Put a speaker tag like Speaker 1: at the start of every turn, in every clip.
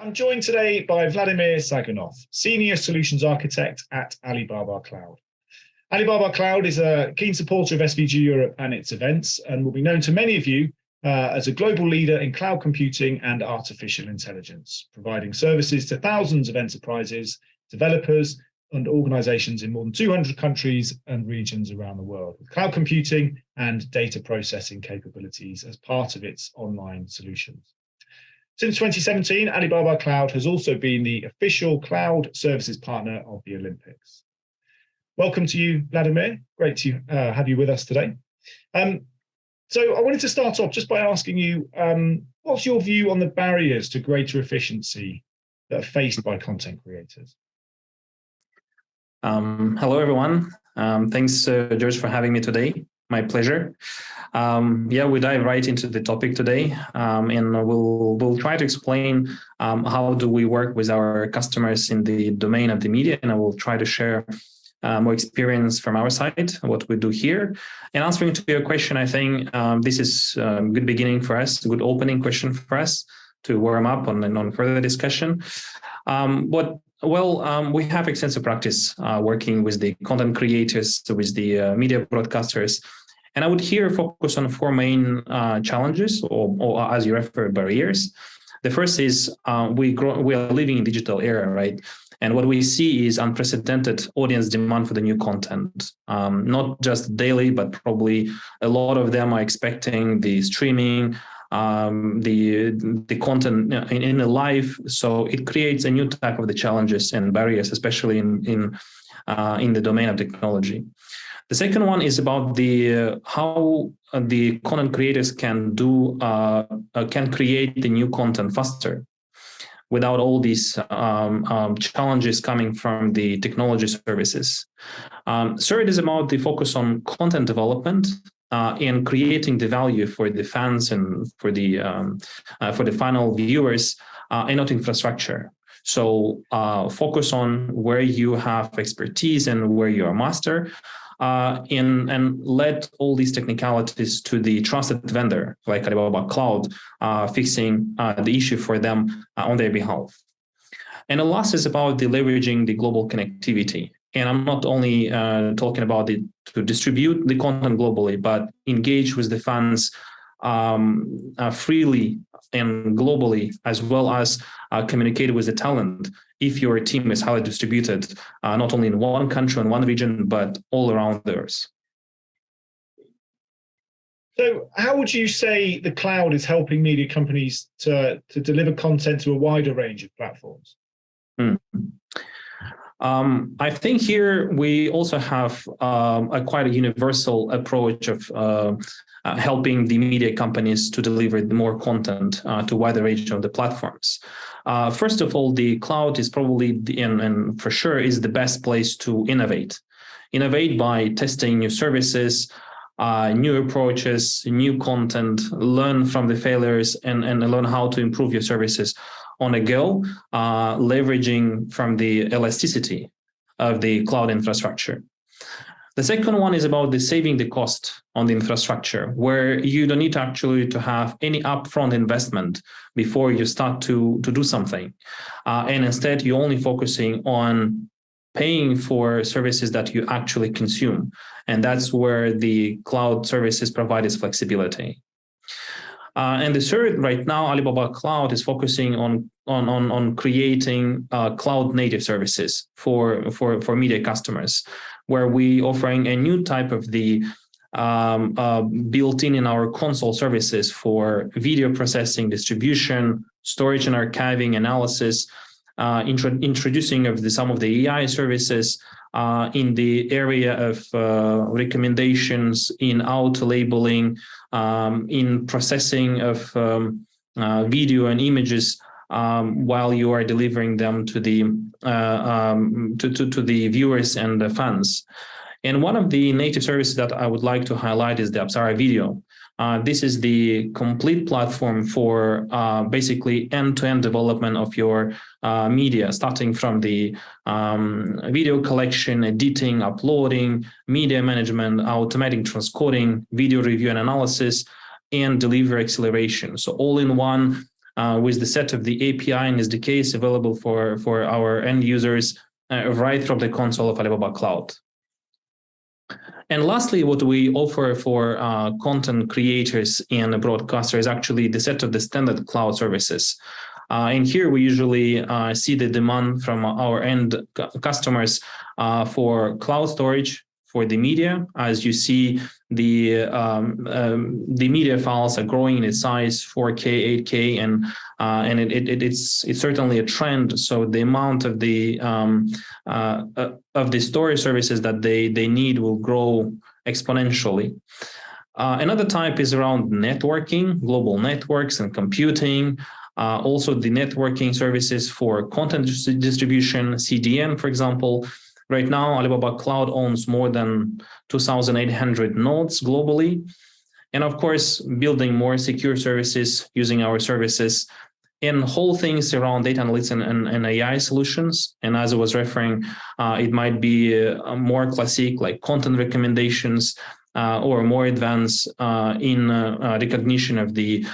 Speaker 1: I'm joined today by Vladimir Sagunov, Senior Solutions Architect at Alibaba Cloud. Alibaba Cloud is a keen supporter of SVG Europe and its events, and will be known to many of you as a global leader in cloud computing and artificial intelligence, providing services to thousands of enterprises, developers, and organizations in more than 200 countries and regions around the world, with cloud computing and data processing capabilities as part of its online solutions. Since 2017, Alibaba Cloud has also been the official cloud services partner of the Olympics. Welcome to you, Vladimir. Great to have you with us today. So I wanted to start off just by asking you, what's your view on the barriers to greater efficiency that are faced by content creators?
Speaker 2: Hello, everyone. Thanks, George, for having me today. My pleasure. We dive right into the topic today, and we'll try to explain how do we work with our customers in the domain of the media, and I will try to share more experience from our side, what we do here. And answering to your question, I think this is a good beginning for us, a good opening question for us to warm up on further discussion. We have extensive practice working with the content creators, with the media broadcasters. And I would here focus on four main challenges, or as you refer, barriers. The first is we are living in digital era, right? And what we see is unprecedented audience demand for the new content, not just daily, but probably a lot of them are expecting the streaming, the content in a live. So it creates a new type of the challenges and barriers, especially in the domain of technology. The second one is about the how the content creators can create the new content faster without all these challenges coming from the technology services. Third is about the focus on content development and creating the value for the fans and for the final viewers, and not infrastructure. So focus on where you have expertise and where you are master. And let all these technicalities to the trusted vendor like Alibaba Cloud, fixing the issue for them on their behalf. And the last is about the leveraging the global connectivity. And I'm not only talking about to distribute the content globally, but engage with the fans freely and globally, as well as communicate with the talent if your team is highly distributed, not only in one country and one region, but all around the earth.
Speaker 1: So how would you say the cloud is helping media companies to deliver content to a wider range of platforms?
Speaker 2: I think here we also have quite a universal approach of helping the media companies to deliver more content to a wider range of the platforms. First of all, the cloud is probably, and for sure, is the best place to innovate. Innovate by testing new services, new approaches, new content, learn from the failures, and learn how to improve your services on a go, leveraging from the elasticity of the cloud infrastructure. The second one is about saving the cost on the infrastructure, where you don't need to have any upfront investment before you start to do something. And instead, you're only focusing on paying for services that you actually consume. And that's where the cloud services provide its flexibility. And the third, right now, Alibaba Cloud is focusing on creating cloud native services for media customers, where we offering a new type of the built in our console services for video processing, distribution, storage and archiving, analysis, introducing of some of the AI services in the area of recommendations, in auto labeling, in processing of video and images while you are delivering them to the viewers and the fans. And one of the native services that I would like to highlight is the Apsara Video. This is the complete platform for basically end-to-end development of your media, starting from the video collection, editing, uploading, media management, automatic transcoding, video review and analysis, and delivery acceleration. So all in one with the set of the API and SDKs available for our end users right from the console of Alibaba Cloud. And lastly, what we offer for content creators and broadcasters is actually the set of the standard cloud services. And here we usually see the demand from our end customers for cloud storage for the media. As you see, the media files are growing in its size, 4K, 8K, and it's certainly a trend. So the amount of the storage services that they need will grow exponentially. Another type is around networking, global networks and computing. Also the networking services for content distribution, CDN, for example. Right now, Alibaba Cloud owns more than 2,800 nodes globally. And of course, building more secure services using our services and whole things around data analytics and AI solutions. And as I was referring, it might be more classic like content recommendations or more advanced in recognition of the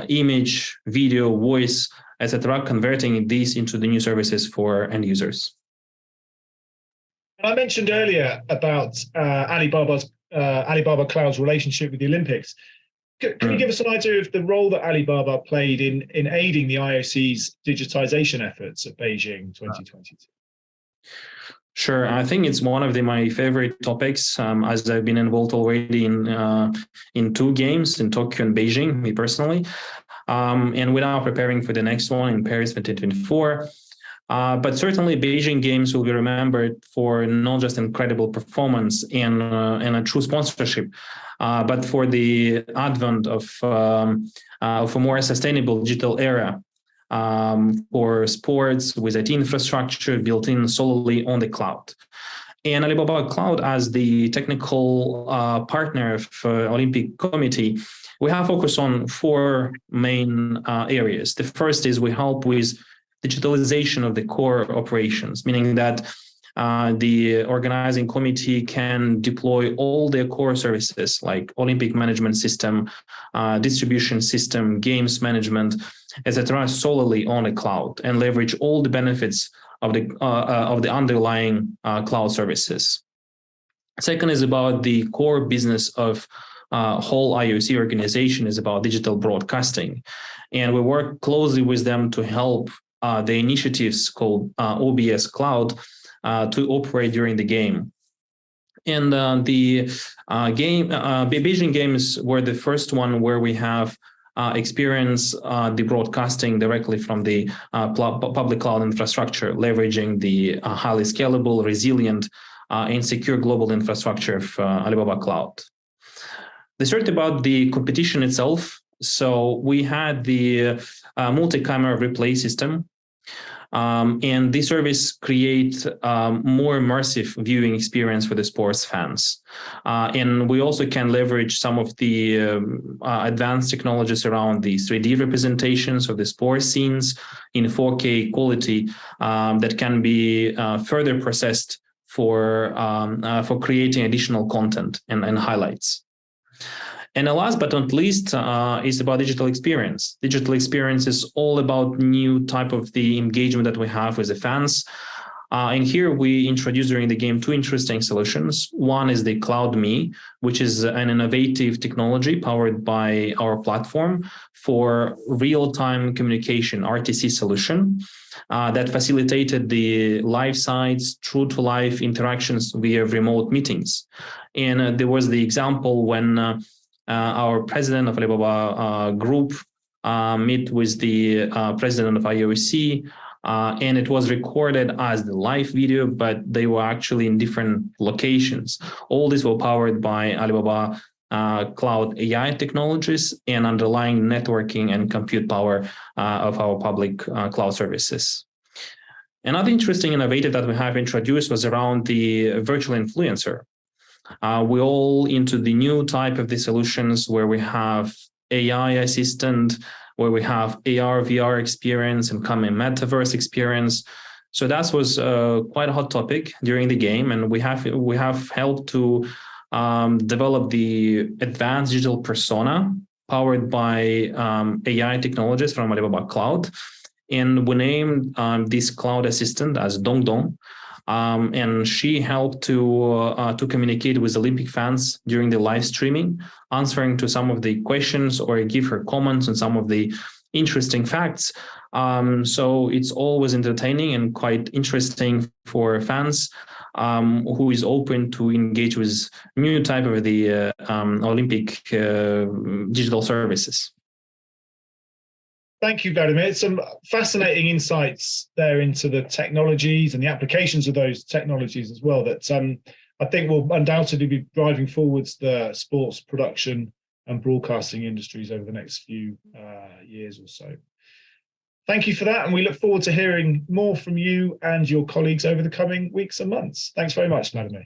Speaker 2: image, video, voice, etc., converting these into the new services for end users.
Speaker 1: I mentioned earlier about Alibaba Cloud's relationship with the Olympics. Can you give us an idea of the role that Alibaba played in aiding the IOC's digitization efforts at Beijing 2022?
Speaker 2: Sure, I think it's one of my favorite topics, as I've been involved already in 2 games in Tokyo and Beijing, me personally, and we're now preparing for the next one in Paris 2024. But certainly Beijing Games will be remembered for not just incredible performance and a true sponsorship, but for the advent of a more sustainable digital era for sports with IT infrastructure built in solely on the cloud. And Alibaba Cloud, as the technical partner of Olympic Committee, we have focused on 4 main areas. The first is we help with digitalization of the core operations, meaning that the organizing committee can deploy all their core services like Olympic management system, distribution system, games management, etc., solely on the cloud and leverage all the benefits of the underlying cloud services. Second is about the core business of whole IOC organization is about digital broadcasting, and we work closely with them to help the initiatives called OBS Cloud to operate during the game. And the Beijing Games were the first one where we have experienced the broadcasting directly from the public cloud infrastructure, leveraging the highly scalable, resilient, and secure global infrastructure of Alibaba Cloud. The third about the competition itself. So we had the multi-camera replay system. And this service creates more immersive viewing experience for the sports fans. And we also can leverage some of the advanced technologies around the 3D representations of the sports scenes in 4K quality that can be further processed for creating additional content and highlights. And last but not least is about digital experience. Digital experience is all about new type of the engagement that we have with the fans. And here we introduced during the game 2 interesting solutions. One is the CloudMe, which is an innovative technology powered by our platform for real-time communication, RTC solution, that facilitated the live sites, true-to-life interactions via remote meetings. And there was the example when our president of Alibaba Group met with the president of IOC, and it was recorded as the live video, but they were actually in different locations. All this were powered by Alibaba Cloud AI technologies and underlying networking and compute power of our public cloud services. Another interesting innovative that we have introduced was around the virtual influencer. We're all into the new type of the solutions where we have AI assistant, where we have AR, VR experience and coming metaverse experience. So that was quite a hot topic during the game, and we have helped to develop the advanced digital persona powered by AI technologies from Alibaba Cloud. And we named this cloud assistant as Dongdong. And she helped to communicate with Olympic fans during the live streaming, answering to some of the questions or give her comments on some of the interesting facts. So it's always entertaining and quite interesting for fans who is open to engage with new type of the Olympic digital services.
Speaker 1: Thank you, Vladimir. Some fascinating insights there into the technologies and the applications of those technologies as well that I think will undoubtedly be driving forwards the sports production and broadcasting industries over the next few years or so. Thank you for that, and we look forward to hearing more from you and your colleagues over the coming weeks and months. Thanks very much, Vladimir.